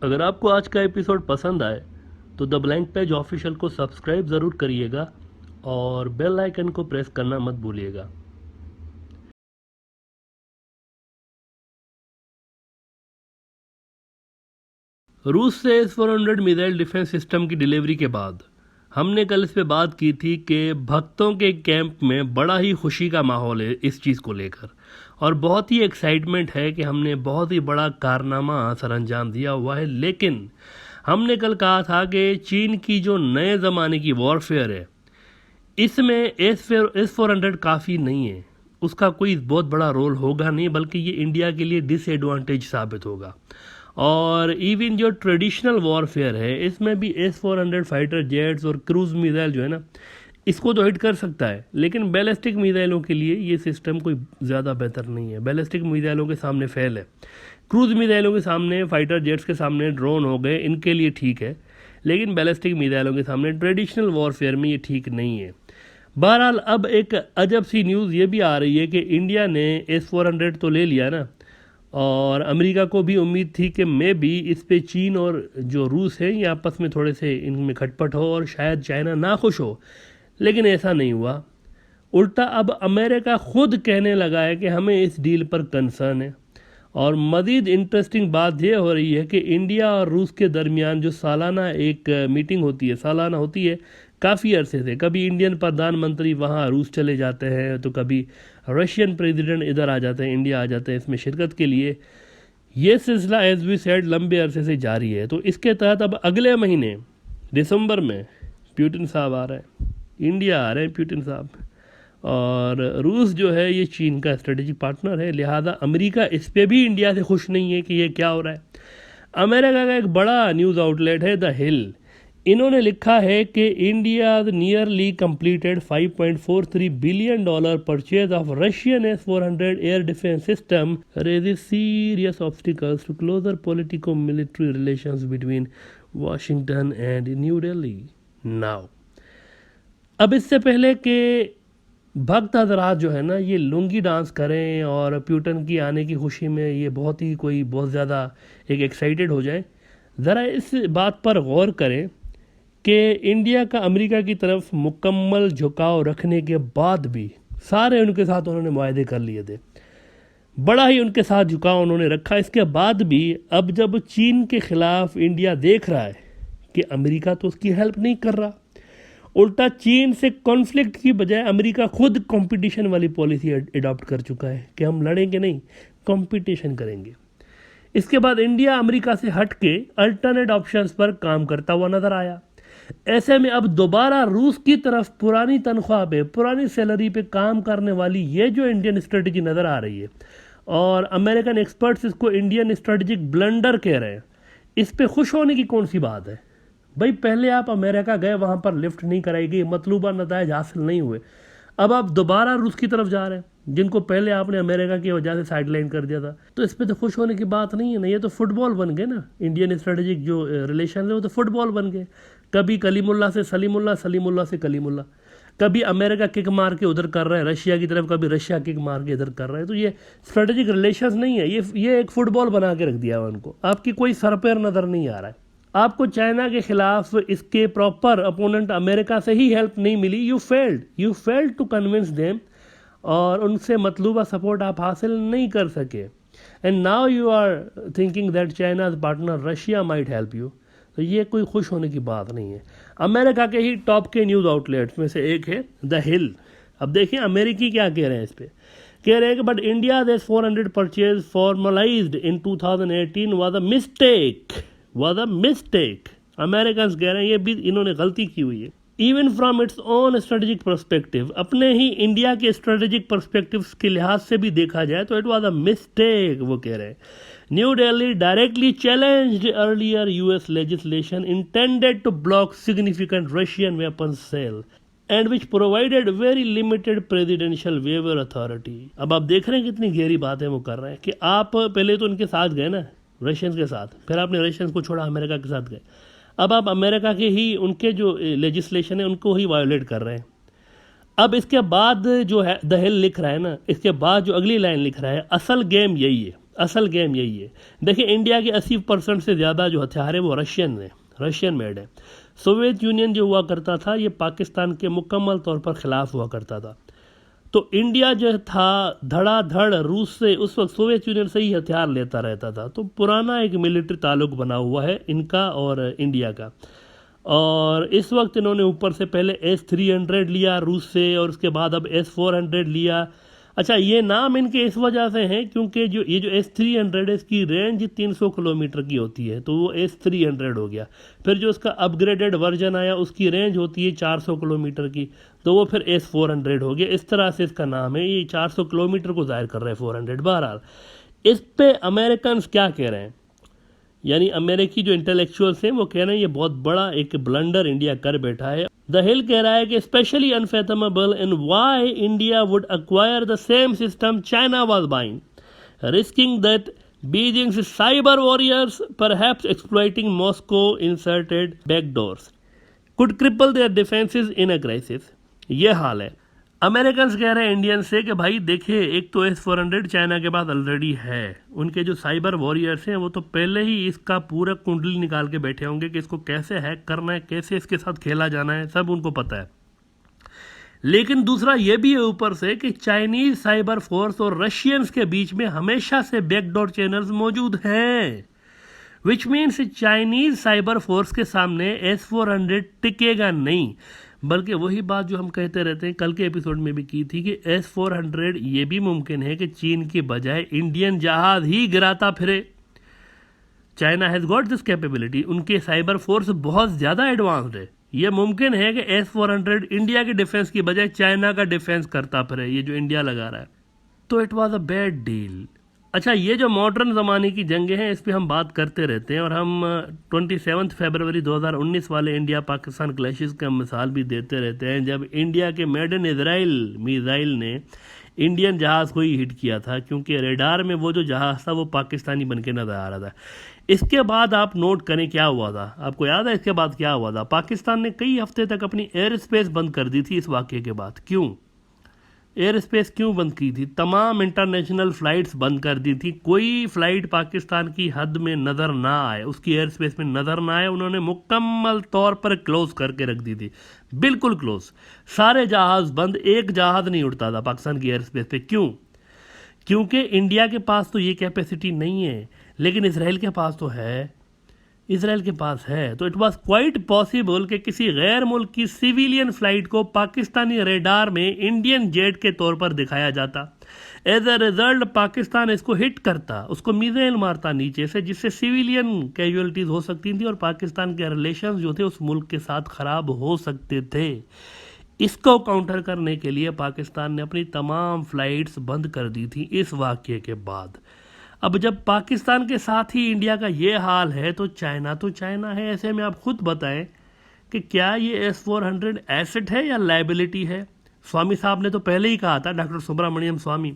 अगर आपको आज का एपिसोड पसंद आए तो द ब्लैंक पेज ऑफिशियल को सब्सक्राइब ज़रूर करिएगा और बेल आइकन को प्रेस करना मत भूलिएगा। रूस से S-400 मिसाइल डिफेंस सिस्टम की डिलीवरी के बाद हमने कल इस पे बात की थी कि भक्तों के कैंप में बड़ा ही खुशी का माहौल है इस चीज़ को लेकर, और बहुत ही एक्साइटमेंट है कि हमने बहुत ही बड़ा कारनामा सर अंजाम दिया हुआ है। लेकिन हमने कल कहा था कि चीन की जो नए ज़माने की वॉरफेयर है, इसमें S-400 काफ़ी नहीं है, उसका कोई बहुत बड़ा रोल होगा नहीं, बल्कि ये इंडिया के लिए डिसएडवांटेज साबित होगा। और इवन जो ट्रेडिशनल वॉरफेयर है, इसमें भी S-400 फाइटर जेट्स और क्रूज मिसाइल जो है ना, इसको तो हिट कर सकता है, लेकिन बैलिस्टिक मिसाइलों के लिए ये सिस्टम कोई ज़्यादा बेहतर नहीं है। बैलिस्टिक मिसाइलों के सामने फेल है, क्रूज मिसाइलों के सामने, फाइटर जेट्स के सामने, ड्रोन हो गए, इनके लिए ठीक है, लेकिन बैलिस्टिक मिसाइलों के सामने ट्रेडिशनल वॉरफेयर में ये ठीक नहीं है। बहरहाल अब एक अजब सी न्यूज़ ये भी आ रही है कि इंडिया ने S-400 तो ले लिया ना, और अमेरिका को भी उम्मीद थी कि मे भी इस पे चीन और जो रूस है ये आपस में थोड़े से इनमें खटपट हो और शायद चाइना ना खुश हो, लेकिन ऐसा नहीं हुआ। उल्टा अब अमेरिका खुद कहने लगा है कि हमें इस डील पर कंसर्न है। और मज़ीद इंटरेस्टिंग बात यह हो रही है कि इंडिया और रूस के दरमियान जो सालाना एक मीटिंग होती है, सालाना होती है काफ़ी अरसे से, कभी इंडियन प्रधानमंत्री वहाँ रूस चले जाते हैं, तो कभी रशियन प्रेसिडेंट इधर आ जाते हैं, इंडिया आ जाते हैं इसमें शिरकत के लिए। ये सिलसिला एज वी सेड लंबे अरसे से जारी है। तो इसके तहत अब अगले महीने दिसंबर में पुतिन साहब आ रहे हैं, इंडिया आ रहे हैं पुतिन साहब, और रूस जो है ये चीन का स्ट्रेटेजिक पार्टनर है, लिहाजा अमेरिका इस पे भी इंडिया से खुश नहीं है कि ये क्या हो रहा है। अमेरिका का एक बड़ा न्यूज़ आउटलेट है द हिल, इन्होंने लिखा है कि India nearly completed $5.43 billion purchase of Russian S-400 air defence system raises serious obstacles to closer politico military relations between Washington and New Delhi now. अब इससे पहले कि भक्त हजरात जो है ना ये लुंगी डांस करें और पुतिन की आने की खुशी में ये बहुत ज़्यादा एक एक्साइटेड हो जाए, ज़रा इस बात पर गौर करें कि इंडिया का अमेरिका की तरफ मुकम्मल झुकाव रखने के बाद भी सारे उनके साथ उन्होंने मुआहदे कर लिए थे, बड़ा ही उनके साथ झुकाव उन्होंने रखा। इसके बाद भी अब जब चीन के ख़िलाफ़ इंडिया देख रहा है कि अमेरिका तो उसकी हेल्प नहीं कर रहा, उल्टा चीन से कॉन्फ्लिक्ट की बजाय अमेरिका खुद कंपटीशन वाली पॉलिसी अडॉप्ट कर चुका है कि हम लड़ेंगे नहीं, कंपटीशन करेंगे। इसके बाद इंडिया अमेरिका से हट के अल्टरनेट ऑप्शंस पर काम करता हुआ नजर आया। ऐसे में अब दोबारा रूस की तरफ पुरानी तनख्वाह पे, पुरानी सैलरी पे काम करने वाली ये जो इंडियन स्ट्रेटजी नज़र आ रही है, और अमेरिकन एक्सपर्ट्स इसको इंडियन स्ट्रेटजिक ब्लंडर कह रहे हैं, इस पे खुश होने की कौन सी बात है भाई? पहले आप अमेरिका गए, वहाँ पर लिफ्ट नहीं कराई गई, मतलूबा नताइज हासिल नहीं हुए, अब आप दोबारा रूस की तरफ जा रहे हैं जिनको पहले आपने अमेरिका की वजह से साइडलाइन कर दिया था। तो इस पर तो खुश होने की बात नहीं है ना, ये तो फुटबॉल बन गए ना, इंडियन स्ट्रेटेजिक जो रिलेशन है वो तो फुटबॉल बन गए। कभी कलीमुल्ला से सलीमुल्ला, सलीमुल्ला से कलीमुल्ला, कभी अमेरिका किक मार के उधर कर रहा है रशिया की तरफ, कभी रशिया किक मार के इधर कर रहा है। तो ये स्ट्रेटेजिक रिलेशंस नहीं है, ये एक फुटबॉल बना के रख दिया है उनको, आपकी कोई सर पैर नज़र नहीं आ रहा है। आपको चाइना के खिलाफ इसके प्रॉपर अपोनेंट अमेरिका से ही हेल्प नहीं मिली, you failed to convince them, और उनसे मतलूबा सपोर्ट आप हासिल नहीं कर सके, and now you are thinking that China's partner Russia might help you. तो ये कोई खुश होने की बात नहीं है। अमेरिका के ही टॉप के न्यूज़ आउटलेट्स में से एक है द हिल। अब देखिए अमेरिकी क्या कह रहे हैं इस पर, कह रहे हैं कि but India S-400 purchase formalised in 2018 was a mistake। American कह रहे हैं ये भी इन्होंने गलती की हुई है। Even from its own strategic perspective, अपने ही इंडिया के स्ट्रेटेजिक परस्पेक्टिव के लिहाज से भी देखा जाए तो इट वाज अ मिस्टेक, वो कह रहे हैं। New Delhi directly challenged earlier US legislation intended to block significant Russian weapons sale and which provided very limited presidential waiver authority. अब आप देख रहे हैं कितनी गहरी बातें वो कर रहे हैं कि आप पहले तो उनके साथ गए ना, रशियंस के साथ, फिर आपने रशियंस को छोड़ा, अमेरिका के साथ गए, अब आप अमेरिका के ही उनके जो लेजिस्लेशन है उनको ही वायोलेट कर रहे हैं। अब इसके बाद जो है द हिल लिख रहा है ना, इसके बाद जो अगली लाइन लिख रहा है, असल गेम यही है, असल गेम यही है। देखिए, इंडिया के 80% से ज़्यादा जो हथियार है वो रशियन मेड है। सोवियत यूनियन जो हुआ करता था ये पाकिस्तान के मुकम्मल तौर पर ख़िलाफ़ हुआ करता था। तो इंडिया जो था धड़ाधड़ रूस से, उस वक्त सोवियत यूनियन से ही हथियार लेता रहता था। तो पुराना एक मिलिट्री ताल्लुक बना हुआ है इनका और इंडिया का। और इस वक्त इन्होंने ऊपर से पहले S-300 लिया रूस से, और उसके बाद अब S-400 लिया। अच्छा, ये नाम इनके इस वजह से हैं क्योंकि जो ये जो S-300 है इसकी रेंज 300 किलोमीटर की होती है, तो वो S-300 हो गया। फिर जो उसका अपग्रेडेड वर्जन आया उसकी रेंज होती है 400 किलोमीटर की, तो वो फिर S-400 हो गया। इस तरह से इसका नाम है, ये 400 किलोमीटर को जाहिर कर रहे हैं 400। बहरहाल इस पे अमेरिकन क्या कह रहे हैं, यानी अमेरिकी जो इंटेलेक्चुअल्स हैं वो कह रहे हैं ये बहुत बड़ा एक ब्लंडर इंडिया कर बैठा है। द हिल कह रहा है कि specially unfathomable in why India would acquire the same system China was buying, risking that Beijing's cyber warriors perhaps exploiting Moscow inserted backdoors could cripple their defences in a crisis. ये हाल है। American कह रहे हैं Indian से कि भाई देखिए, एक तो S-400 चाइना के पास ऑलरेडी है, उनके जो साइबर वॉरियर्स हैं वो तो पहले ही इसका पूरा कुंडली निकाल के बैठे होंगे कि इसको कैसे हैक करना है, कैसे इसके साथ खेला जाना है, सब उनको पता है। लेकिन दूसरा ये भी है ऊपर से कि चाइनीज साइबर फोर्स और रशियंस के बीच में हमेशा से बैकडोर चैनल्स मौजूद हैं, which means Chinese cyber force के सामने S-400 टिकेगा नहीं। बल्कि वही बात जो हम कहते रहते हैं, कल के एपिसोड में भी की थी, कि S-400 ये भी मुमकिन है कि चीन की बजाय इंडियन जहाज ही गिराता फिरे। China has got this capability, उनके साइबर फोर्स बहुत ज़्यादा एडवांस्ड है। ये मुमकिन है कि S-400 इंडिया के डिफेंस की बजाय चाइना का डिफेंस करता फिरे, ये जो इंडिया लगा रहा है। तो it was a bad deal. अच्छा, ये जो मॉडर्न ज़माने की जंगें हैं इस पर हम बात करते रहते हैं, और हम 27 फरवरी 2019 वाले इंडिया पाकिस्तान क्लैशेस का मिसाल भी देते रहते हैं, जब इंडिया के मेड इन इजराइल मिसाइल ने इंडियन जहाज़ को ही हिट किया था, क्योंकि रेडार में वो जो जहाज़ था वो पाकिस्तानी बन के नजर आ रहा था। इसके बाद आप नोट करें क्या हुआ था, आपको याद है इसके बाद क्या हुआ था? पाकिस्तान ने कई हफ्ते तक अपनी एयर स्पेस बंद कर दी थी इस वाक़े के बाद। क्यों एयर स्पेस क्यों बंद की थी? तमाम इंटरनेशनल फ़्लाइट्स बंद कर दी थी, कोई फ़्लाइट पाकिस्तान की हद में नज़र ना आए, उसकी एयर स्पेस में नज़र ना आए, उन्होंने मुकम्मल तौर पर क्लोज़ करके रख दी थी, बिल्कुल क्लोज़। सारे जहाज़ बंद, एक जहाज़ नहीं उड़ता था पाकिस्तान की एयर स्पेस पे। क्यों? क्योंकि इंडिया के पास तो ये कैपेसिटी नहीं है, लेकिन इसराइल के पास तो है, इसराइल के पास है। तो इट वाज क्वाइट पॉसिबल कि किसी गैर मुल्क की सिविलियन फ्लाइट को पाकिस्तानी रेडार में इंडियन जेट के तौर पर दिखाया जाता। एज अ रिजल्ट पाकिस्तान इसको हिट करता, उसको मिसाइल मारता नीचे से, जिससे सिविलियन कैजुअलिटीज़ हो सकती थी और पाकिस्तान के रिलेशन जो थे उस मुल्क के साथ ख़राब हो सकते थे। इसको काउंटर करने के लिए पाकिस्तान ने अपनी तमाम फ़्लाइट्स बंद कर दी थी इस वाक़ये के बाद। अब जब पाकिस्तान के साथ ही इंडिया का ये हाल है तो चाइना है। ऐसे में आप खुद बताएं कि क्या ये S-400 एसेट है या लायबिलिटी है? स्वामी साहब ने तो पहले ही कहा था, डॉक्टर सुब्रमण्यम स्वामी,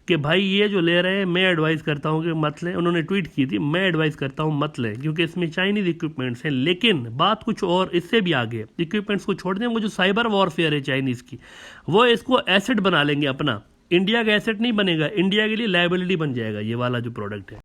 कि भाई ये जो ले रहे हैं मैं एडवाइस करता हूँ कि मत लें। उन्होंने ट्वीट की थी, मैं एडवाइस करता हूँ मत लें, क्योंकि इसमें चाइनीज़ इक्विपमेंट्स हैं। लेकिन बात कुछ और, इससे भी आगे, इक्विपमेंट्स को छोड़ दें, वो जो साइबर वॉरफेयर है चाइनीज़ की, वो इसको एसेट बना लेंगे अपना। इंडिया का एसेट नहीं बनेगा, इंडिया के लिए लायबिलिटी बन जाएगा ये वाला जो प्रोडक्ट है।